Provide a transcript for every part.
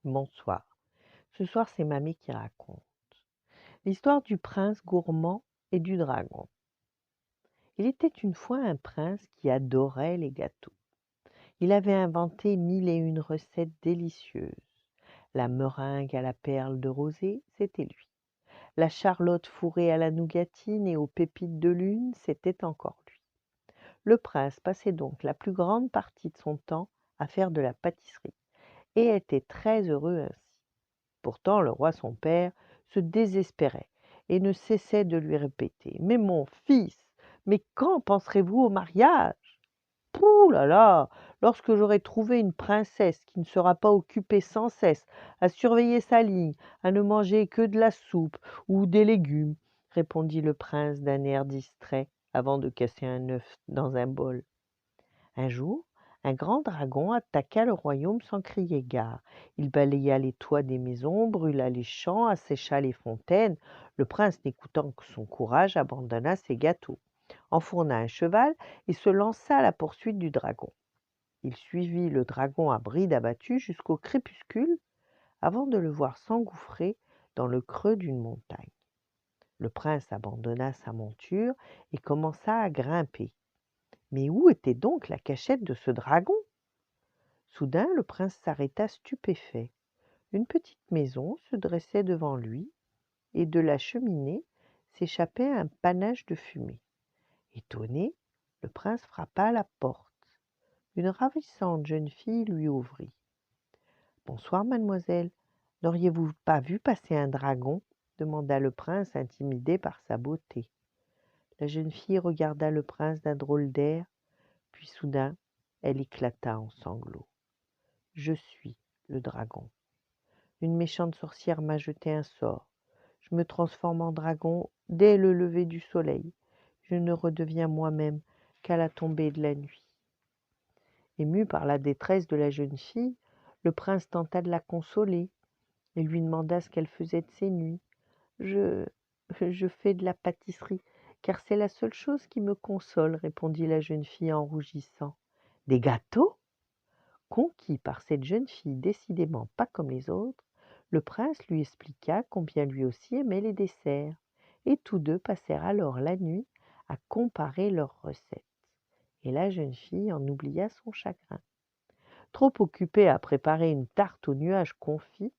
Bonsoir. Ce soir, c'est mamie qui raconte. L'histoire du prince gourmand et du dragon. Il était une fois un prince qui adorait les gâteaux. Il avait inventé 1001 recettes délicieuses. La meringue à la perle de rosée, c'était lui. La charlotte fourrée à la nougatine et aux pépites de lune, c'était encore lui. Le prince passait donc la plus grande partie de son temps à faire de la pâtisserie et était très heureux ainsi. Pourtant, le roi son père se désespérait et ne cessait de lui répéter: «Mais mon fils, mais quand penserez-vous au mariage? Pouh là là! Lorsque j'aurai trouvé une princesse qui ne sera pas occupée sans cesse à surveiller sa ligne, à ne manger que de la soupe ou des légumes», répondit le prince d'un air distrait avant de casser un œuf dans un bol. Un jour, un grand dragon attaqua le royaume sans crier gare. Il balaya les toits des maisons, brûla les champs, assécha les fontaines. Le prince, n'écoutant que son courage, abandonna ses gâteaux, enfourna un cheval et se lança à la poursuite du dragon. Il suivit le dragon à bride abattue jusqu'au crépuscule avant de le voir s'engouffrer dans le creux d'une montagne. Le prince abandonna sa monture et commença à grimper. Mais où était donc la cachette de ce dragon? Soudain, le prince s'arrêta stupéfait. Une petite maison se dressait devant lui, et de la cheminée s'échappait un panache de fumée. Étonné, le prince frappa à la porte. Une ravissante jeune fille lui ouvrit. «Bonsoir, mademoiselle. N'auriez-vous pas vu passer un dragon?» demanda le prince, intimidé par sa beauté. La jeune fille regarda le prince d'un drôle d'air, puis soudain, elle éclata en sanglots. «Je suis le dragon. Une méchante sorcière m'a jeté un sort. Je me transforme en dragon dès le lever du soleil. Je ne redeviens moi-même qu'à la tombée de la nuit.» Ému par la détresse de la jeune fille, le prince tenta de la consoler et lui demanda ce qu'elle faisait de ses nuits. Je, je fais de la pâtisserie, car c'est la seule chose qui me console, répondit la jeune fille en rougissant. Des gâteaux? Conquis par cette jeune fille décidément pas comme les autres, le prince lui expliqua combien lui aussi aimait les desserts, et tous deux passèrent alors la nuit à comparer leurs recettes. Et la jeune fille en oublia son chagrin. Trop occupés à préparer une tarte aux nuages confits,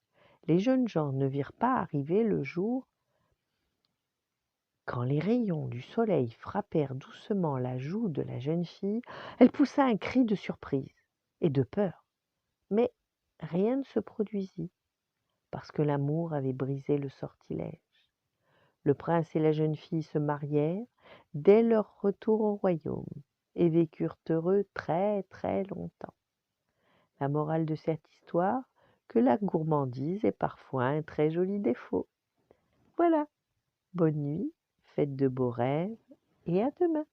les jeunes gens ne virent pas arriver le jour. Quand les rayons du soleil frappèrent doucement la joue de la jeune fille, elle poussa un cri de surprise et de peur. Mais rien ne se produisit, parce que l'amour avait brisé le sortilège. Le prince et la jeune fille se marièrent dès leur retour au royaume et vécurent heureux très très longtemps. La morale de cette histoire, que la gourmandise est parfois un très joli défaut. Voilà, bonne nuit, faites de beaux rêves et à demain.